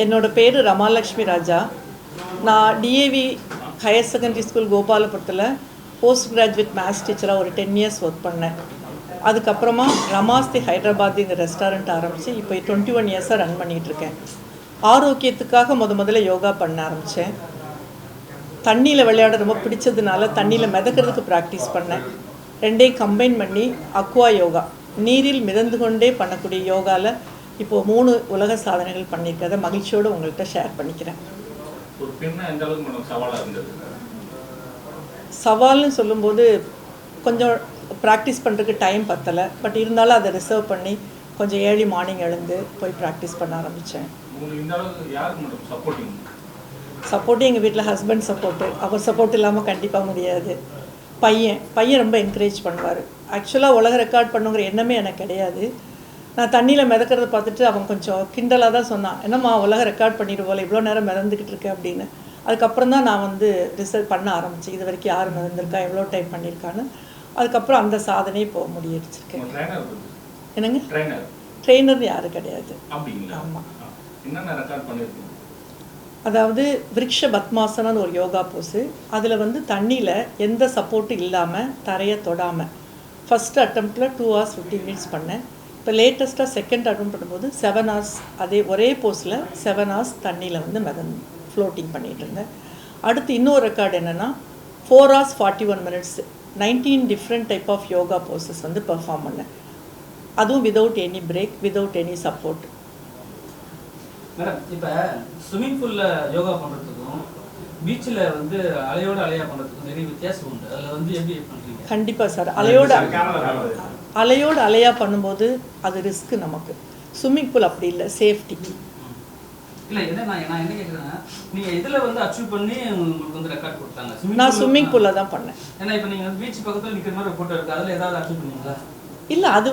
என்னோட பேர் ரமாலக்ஷ்மி ராஜா. நான் டிஏவி ஹையர் செகண்டரி ஸ்கூல் கோபாலபுரத்தில் போஸ்ட் கிராஜுவேட் மேத்ஸ் டீச்சராக ஒரு 10 இயர்ஸ் ஒர்க் பண்ணேன். அதுக்கப்புறமா ரமாஸ்தி ஹைதராபாத்ங்கிற ரெஸ்டாரண்ட் ஆரம்பித்து இப்போ 21 இயர்ஸாக ரன் பண்ணிகிட்ருக்கேன். ஆரோக்கியத்துக்காக முதல்ல யோகா பண்ண ஆரம்பித்தேன். தண்ணியில் விளையாட ரொம்ப பிடிச்சதுனால தண்ணியில் மிதக்கிறதுக்கு ப்ராக்டிஸ் பண்ணேன். ரெண்டையும் கம்பைன் பண்ணி அக்வா யோகா, நீரில் மிதந்து கொண்டே பண்ணக்கூடிய யோகாவில் இப்போது 3 உலக சாதனைகள் பண்ணியிருக்கிறத மகிழ்ச்சியோடு உங்கள்கிட்ட ஷேர் பண்ணிக்கிறேன். சவால்னு சொல்லும்போது கொஞ்சம் ப்ராக்டிஸ் பண்ணுறதுக்கு டைம் பத்தலை. பட் இருந்தாலும் அதை ரிசர்வ் பண்ணி கொஞ்சம் ஏர்லி மார்னிங் எழுந்து போய் ப்ராக்டிஸ் பண்ண ஆரம்பித்தேன். சப்போர்ட்டு எங்கள் வீட்டில் ஹஸ்பண்ட் சப்போர்ட்டு. அவர் சப்போர்ட் இல்லாமல் கண்டிப்பாக முடியாது. பையன் ரொம்ப என்கரேஜ் பண்ணுவார். ஆக்சுவலாக உலக ரெக்கார்ட் பண்ணுங்கிற எண்ணமே எனக்கு கிடையாது. நான் தண்ணியில் மிதக்கிறத பார்த்துட்டு அவன் கொஞ்சம் கிண்டலாக தான் சொன்னான், என்னம்மா உலக ரெக்கார்ட் பண்ணிடுவோம் இவ்வளோ நேரம் மிதந்துக்கிட்டு இருக்கேன் அப்படின்னு. அதுக்கப்புறம் தான் நான் ரிசர்ச் பண்ண ஆரம்பித்தேன், இது வரைக்கும் யார் மிதந்திருக்கா, எவ்வளோ டைம் பண்ணியிருக்கான்னு. அதுக்கப்புறம் அந்த சாதனையை போக முடியிருச்சிருக்கேன். என்னங்க ட்ரெயினர் யாரும் கிடையாது. ஆமாம். அதாவது விருக்ஷ பத்மாசனன்னு ஒரு யோகா போஸு. அதில் தண்ணியில் எந்த சப்போர்ட்டும் இல்லாமல் தரையை தொடாமல் ஃபஸ்ட்டு அட்டம்ப்டில் 2 hours 50 minutes பண்ணேன். இப்போ லேட்டஸ்ட்டாக செகண்ட் அட்டம் பண்ணும்போது 7 hours அதே ஒரே போஸில் 7 hours தண்ணியில் ஃப்ளோட்டிங் பண்ணிகிட்டு இருந்தேன். அடுத்து இன்னொரு ரெக்கார்டு என்னென்னா 4 hours 41 minutes 19 different type of yoga poses perform பண்ணேன். அதுவும் without any break, without any support. Madam, இப்போ ஸ்விம்மிங் பூலில் யோகா பண்ணுறதுக்கும் பீச்சில் அலையோடு அலையா பண்ணுறதுக்கும் நிறைய வித்தியாசம் உண்டு. அதில் எப்படி பண்ணுறீங்க? கண்டிப்பாக சார். அலையோடு அலையா பண்ணும்போது அது ரிஸ்க்கு நமக்கு. ஸ்விம்மிங் பூல் அப்படி இல்லை, சேஃப்டி. இல்லை, நான் என்ன கேட்குறேன்னா, நீங்கள் இதில் அச்சீவ் பண்ணி உங்களுக்கு ரெக்கார்ட் கொடுத்தாங்க. நான் ஸ்விம்மிங் பூலில் தான் பண்ணேன். ஏன்னா இப்போ நீங்கள் பீச் பக்கத்தில் நிற்கிற மாதிரி ஃபோட்டோ இருக்குது, அதில் ஏதாவது அச்சீவ் பண்ணீங்களா? இல்லை, அது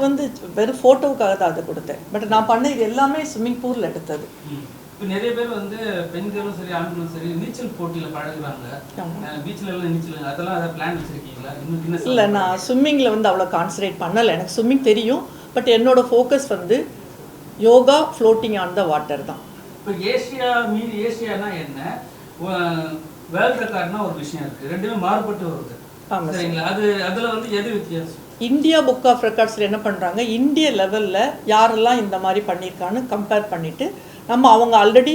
வெறும் ஃபோட்டோவுக்காக தான் அதை கொடுத்தேன். பட் நான் பண்ணது எல்லாமே ஸ்விம்மிங் பூலில் எடுத்தது. இப்போ நிறைய பேர் பெண்களும் சரி ஆண்களும் சரி நீச்சல் போட்டியில் பழகுறாங்க. பீச்சில் எல்லாம் நீச்சல் அதெல்லாம் அதை பிளான் வச்சுருக்கீங்களா? இல்லை, நான் ஸ்விம்மிங்கில் அவ்வளோ கான்சன்ட்ரேட் பண்ணலை. எனக்கு ஸ்விம்மிங் தெரியும், பட் என்னோடய focus yoga floating on the water தான். இப்போ ஏசியானா என்ன, வேர்ல்ட் ரெக்கார்ட்னா ஒரு விஷயம் இருக்குது, ரெண்டுமே மாறுபட்டு வருது. சரிங்களா? அதில் எது வித்தியாசம்? இந்தியா புக் ஆஃப் ரெக்கார்ட்ஸில் என்ன பண்ணுறாங்க, இந்திய லெவலில் யாரெல்லாம் இந்த மாதிரி பண்ணியிருக்கான்னு கம்பேர் பண்ணிவிட்டு நம்ம அவங்க ஆல்ரெடி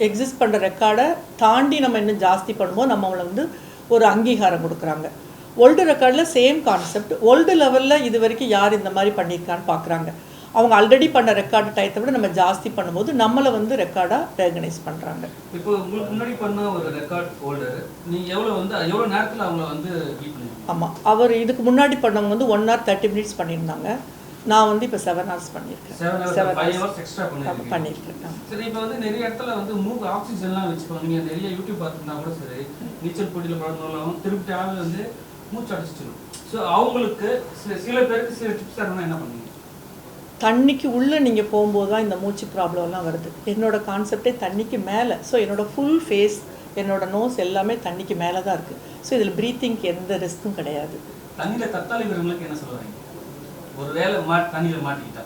எக்ஸிஸ்ட் பண்ணுற ரெக்கார்டை தாண்டி நம்ம இன்னும் ஜாஸ்தி பண்ணும்போது நம்ம அவங்கள ஒரு அங்கீகாரம் கொடுக்குறாங்க. வேர்ல்டு ரெக்கார்டில் சேம் கான்செப்ட். வேர்ல்டு லெவலில் இது வரைக்கும் யார் இந்த மாதிரி பண்ணியிருக்கான்னு பார்க்குறாங்க. அவங்க ஆல்ரெடி பண்ண ரெக்கார்டு டயத்தை விட நம்ம ஜாஸ்தி பண்ணும்போது நம்மளை ரெக்கார்டாக ரெகனைஸ் பண்ணுறாங்க. இப்போ உங்களுக்கு முன்னாடி பண்ண ஒரு ரெக்கார்ட் ஹோல்டர் நீங்கள் எவ்வளோ நேரத்தில் அவங்கள பீட் பண்ணுவீங்க? ஆமாம், அவர் இதுக்கு முன்னாடி பண்ணவங்க 1 hour 30 minutes பண்ணியிருந்தாங்க. நான் இப்போ 7 hours பண்ணியிருக்கேன். 5 hours எக்ஸ்ட்ரா பண்ணியிருக்கேன். சரி, இப்போ நிறைய இடத்துல மூக்கு ஆக்சிஜன்லாம் வச்சுக்கோங்க. நீங்கள் நிறைய யூடியூப் பார்த்துருந்தா கூட சரி, நீச்சல் போட்டியில் பழகினாலும் திருப்பி ஆள் மூச்சு அடிச்சிடும். ஸோ அவங்களுக்கு சில பேருக்கு சில டிப்ஸ் தரணும்னா என்ன பண்ணுவீங்க? தண்ணிக்கு உள்ளே நீங்கள் போகும்போது தான் இந்த மூச்சு ப்ராப்ளம்லாம் வருது. என்னோடய கான்செப்டே தண்ணிக்கு மேலே. ஸோ என்னோடய ஃபுல் ஃபேஸ், என்னோடய நோஸ் எல்லாமே தண்ணிக்கு மேலே தான் இருக்குது. ஸோ இதில் ப்ரீத்திங்க்கு எந்த ரிஸ்க்கும் கிடையாது. தண்ணியில் தற்காலி வீரர்களுக்கு என்ன சொல்லுவாங்க? ஒரு வேளை தண்ணியில் மாட்டிக்கிட்டா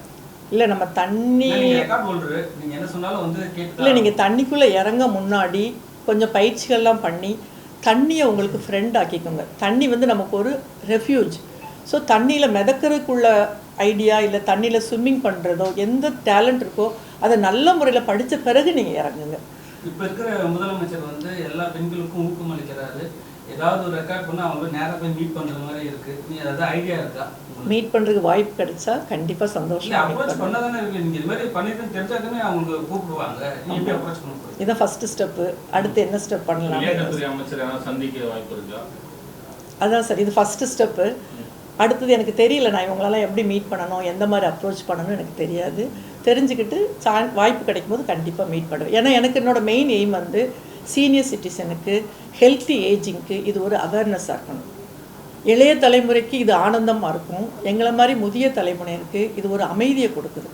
இல்லை, நம்ம தண்ணி நீங்கள் என்ன சொன்னாலும் இல்லை, நீங்கள் தண்ணிக்குள்ளே இறங்க முன்னாடி கொஞ்சம் பயிற்சிகள்லாம் பண்ணி தண்ணியை உங்களுக்கு ஃப்ரெண்ட் ஆக்கிக்கோங்க. தண்ணி நமக்கு ஒரு ரெஃப்யூஜ். ஸோ தண்ணியில் மிதக்கிறதுக்குள்ள ஐடியா இல்லை தண்ணியில் ஸ்விம்மிங் பண்ணுறதோ எந்த டேலண்ட் இருக்கோ அதை நல்ல முறையில் படித்த பிறகு நீங்கள் இறங்குங்க. இப்போ இருக்கிற முதலமைச்சர் எல்லா பெண்களுக்கும் ஊக்கம் அளிக்கிறாரு. ஏதாவது ஒரு ரெக்கார்ட் பண்ணால் அவங்க நேராக போய் மீட் பண்ணுற மாதிரி இருக்குது. நீங்கள் ஏதாவது ஐடியா இருக்கா? மீட் பண்ணுறதுக்கு வாய்ப்பு கிடைச்சா கண்டிப்பாக சந்தோஷம். அப்ரோச் பண்ண தானே இருக்குது. நீங்கள் இது மாதிரி பண்ணிட்டு தெரிஞ்சாதானே அவங்க கூப்பிடுவாங்க. நீங்கள் அப்ரோச் பண்ண போகிறீங்க. இதான் ஃபஸ்ட்டு ஸ்டெப்பு. அடுத்து என்ன ஸ்டெப் பண்ணலாம்? அமைச்சர் சந்திக்க வாய்ப்பு இருக்கா? அதான் சார், இது ஃபஸ்ட்டு ஸ்டெப்பு. அடுத்தது எனக்கு தெரியல, நான் இவங்களெல்லாம் எப்படி மீட் பண்ணணும், எந்த மாதிரி அப்ரோச் பண்ணணும்னு எனக்கு தெரியாது. தெரிஞ்சுக்கிட்டு வாய்ப்பு கிடைக்கும் போது கண்டிப்பாக மீட் பண்ணுவேன். ஏன்னா எனக்கு என்னோடய மெயின் எய்ம் சீனியர் சிட்டிசனுக்கு ஹெல்த்தி ஏஜிங்க்கு இது ஒரு அவேர்னஸாக இருக்கணும். இளைய தலைமுறைக்கு இது ஆனந்தமாக இருக்கும். எங்களை மாதிரி முதிய தலைமுறைக்கு இது ஒரு அமைதியை கொடுக்குது.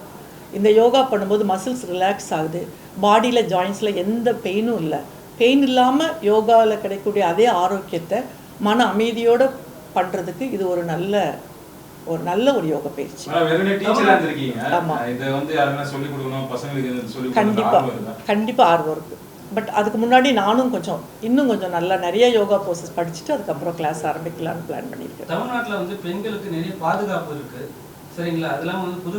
இந்த யோகா பண்ணும்போது மசில்ஸ் ரிலாக்ஸ் ஆகுது, பாடியில் ஜாயின்ஸில் எந்த பெயினும் இல்லை. பெயின் இல்லாமல் யோகாவில் கிடைக்கக்கூடிய அதே ஆரோக்கியத்தை மன அமைதியோடு பண்ணுறதுக்கு இது ஒரு நல்ல ஒரு நல்ல ஒரு யோகா பயிற்சி. ஆமாம், இதை வந்து யாருன்னா சொல்லிக் கொடுக்கணும், பசங்களுக்கு சொல்லி கண்டிப்பாக ஆர்வம் இருக்குது. பட் அதுக்கு முன்னாடி நானும் இன்னும் கொஞ்சம் நல்லா நிறைய யோகா போர்சஸ் படிச்சுட்டு அதுக்கப்புறம் கிளாஸ் ஆரம்பிக்கலாம்னு பிளான் பண்ணியிருக்கேன். தமிழ்நாட்டில் வந்து பெண்களுக்கு நிறைய பாதுகாப்பு இருக்குது, சரிங்களா? அதெல்லாம் வந்து புது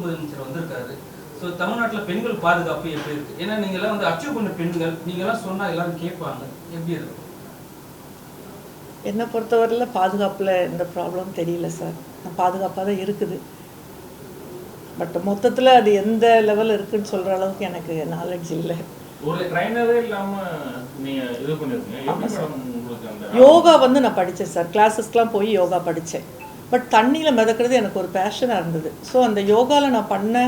முதலமைச்சர் வந்திருக்காரு. ஸோ தமிழ்நாட்டில் பெண்கள் பாதுகாப்பு எப்படி இருக்குது? ஏன்னா நீங்கள்லாம் வந்து அச்சீவ் பண்ண பெண்கள், நீங்கள்லாம் சொன்னால் எல்லாரும் கேட்பாங்க, எப்படி இருக்கு? என்னை பொறுத்தவரையில் பாதுகாப்பில் எந்த ப்ராப்ளம் தெரியல சார். பாதுகாப்பாக தான் இருக்குது. பட் மொத்தத்தில் அது எந்த லெவல் இருக்குன்னு சொல்கிற அளவுக்கு எனக்கு நாலேஜ் இல்லை. ஒரு ட்ரைனரே இல்லாமல் நீங்கள் இது பண்ணிருக்கீங்க. யோகா வந்து நான் படித்தேன் சார், கிளாஸஸ்க்கெலாம் போய் யோகா படித்தேன். பட் தண்ணியில் மிதக்கிறது எனக்கு ஒரு பேஷனாக இருந்தது. ஸோ அந்த யோகாவில் நான் பண்ண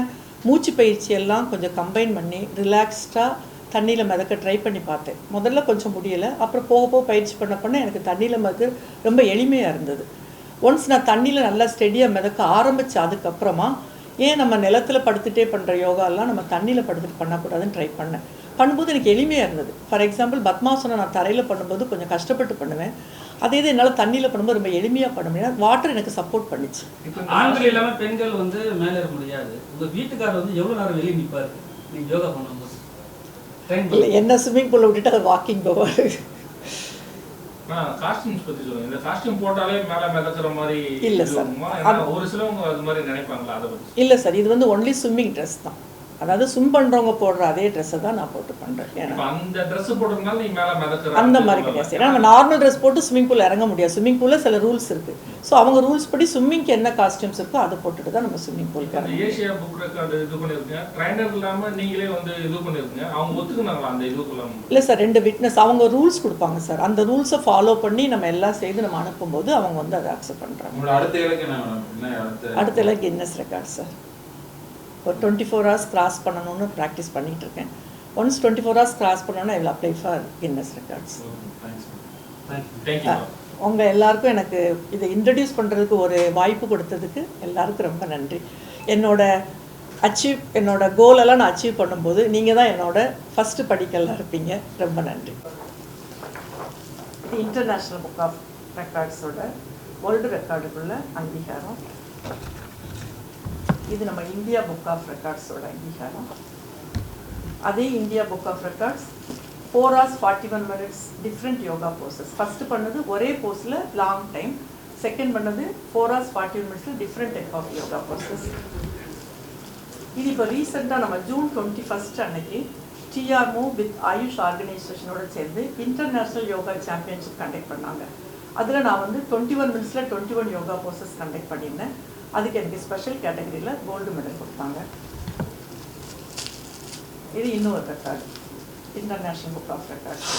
மூச்சு பயிற்சியெல்லாம் கொஞ்சம் கம்பைன் பண்ணி ரிலாக்ஸ்டாக தண்ணியில் மிதக்க ட்ரை பண்ணி பார்த்தேன். முதல்ல கொஞ்சம் முடியலை, அப்புறம் போக போக பயிற்சி பண்ண எனக்கு தண்ணியில் மிதக்க ரொம்ப எளிமையாக இருந்தது. ஒன்ஸ் நான் தண்ணியில் நல்லா ஸ்டெடியாக மிதக்க ஆரம்பித்த அதுக்கப்புறமா ஏன் நம்ம நிலத்தில் படுத்துகிட்டே பண்ணுற யோகாலாம் நம்ம தண்ணியில் படுத்துட்டு பண்ணக்கூடாதுன்னு ட்ரை பண்ணும்போது எனக்கு எளிமையாக இருந்தது. ஃபார் எக்ஸாம்பிள் பத்மாசனம் நான் தரையில் பண்ணும்போது கொஞ்சம் கஷ்டப்பட்டு பண்ணுவேன். அதே இது என்னால் தண்ணியில் பண்ணும்போது ரொம்ப எளிமையாக பண்ண முடியாது. வாட்டர் எனக்கு சப்போர்ட் பண்ணிச்சு. ஆண்கள் இல்லாமல் பெண்கள் வந்து மேலே ஏற முடியாது. உங்கள் வீட்டுக்காரர் வந்து எவ்வளோ நேரம் வெளியே நிற்பார் நீங்கள் யோகா பண்ணும்போது? இல்லை, என்ன ஸ்விம்மிங் பூலில் விட்டுட்டு அது வாக்கிங் போவார். காஸ்டியூம்ஸ் பற்றி சொல்லுங்கள். இந்த காஸ்டியூம் போட்டாலே மேலே மிதக்கிற மாதிரி இல்லை சார், ஒரு சிலவங்க அது மாதிரி நினைப்பாங்களா? அதை பற்றி இல்லை சார், இது வந்து ஒன்லி ஸ்விம்மிங் ட்ரெஸ் தான். அதாவது ஸ்விம் பண்ணுறவங்க போடுற அதே ட்ரெஸ்ஸை தான் நான் போட்டு பண்ணுறேன். ஏன்னா அந்த ட்ரெஸ் போடுறதுனால நீ மேலே மிதக்கிற அந்த மாதிரி கிடையாது. ஏன்னா நம்ம நார்மல் ட்ரெஸ் போட்டு ஸ்விம்மிங் பூல் இறங்க முடியாது. ஸ்விம்மிங் பூலில் சில ரூல்ஸ் இருக்குது. ஸோ அவங்க ரூல்ஸ் படி ஸ்விம்மிங்க்கு என்ன காஸ்டியூம்ஸ் இருக்கோ அதை போட்டுட்டு தான் நம்ம ஸ்விம்மிங் பூலுக்கு இறங்க. ஏஷியா புக் ரெக்கார்டு இது பண்ணியிருக்கீங்க, ட்ரைனர் இல்லாமல் நீங்களே வந்து இது பண்ணியிருக்கீங்க. அவங்க ஒத்துக்குனாங்களா அந்த இதுக்குள்ள? இல்லை சார், 2 விட்னஸ் அவங்க ரூல்ஸ் கொடுப்பாங்க சார். அந்த ரூல்ஸை ஃபாலோ பண்ணி நம்ம எல்லாம் செய்து நம்ம அனுப்பும்போது அவங்க வந்து அதை அக்செப்ட் பண்ணுறாங்க. அடுத்த இலக்கு கின்னஸ் ரெக்கார்ட் சார். ஒரு 24 hours கிராஸ் பண்ணணும்னு ப்ராக்டிஸ் பண்ணிகிட்டு இருக்கேன். ஒன்ஸ் 24 hours கிராஸ் பண்ணோன்னா I will apply for Guinness records. உங்கள் எல்லாருக்கும் எனக்கு இதை இன்ட்ரடியூஸ் பண்ணுறதுக்கு ஒரு வாய்ப்பு கொடுத்ததுக்கு எல்லாருக்கும் ரொம்ப நன்றி. என்னோட கோலெல்லாம் நான் அச்சீவ் பண்ணும்போது நீங்கள் தான் என்னோட ஃபஸ்ட்டு படிக்கல்லாம் இருப்பீங்க. ரொம்ப நன்றி. இது இன்டர்நேஷ்னல் புக் ஆஃப் ரெக்கார்ட்ஸோட வேர்ல்டு ரெக்கார்டுக்குள்ள அங்கீகாரம். இது நம்ம இந்தியா புக் ஆஃப் ரெக்கார்ட்ஸோட அங்கீகாரம். அதே India book of records 4 hours 41 minutes different yoga poses. First பண்ணது ஒரே போஸில் லாங் டைம், செகண்ட் பண்ணது 4 hours 41 minutes different type of yoga poses. இது இப்போ ரீசெண்டாக நம்ம June 21 அன்னைக்கு TR Move வித் ஆயுஷ் ஆர்கனைசேஷனோட சேர்ந்து இன்டர்நேஷ்னல் யோகா சாம்பியன்ஷிப் கண்டக்ட் பண்ணாங்க. அதில் நான் வந்து 21 minutes 21 யோகா போசஸ் கண்டக்ட் பண்ணியிருந்தேன். அதுக்கு எனக்கு ஸ்பெஷல் கேட்டகரியில் கோல்டு மெடல் கொடுத்தாங்க. இது இன்னொரு record, international book of records.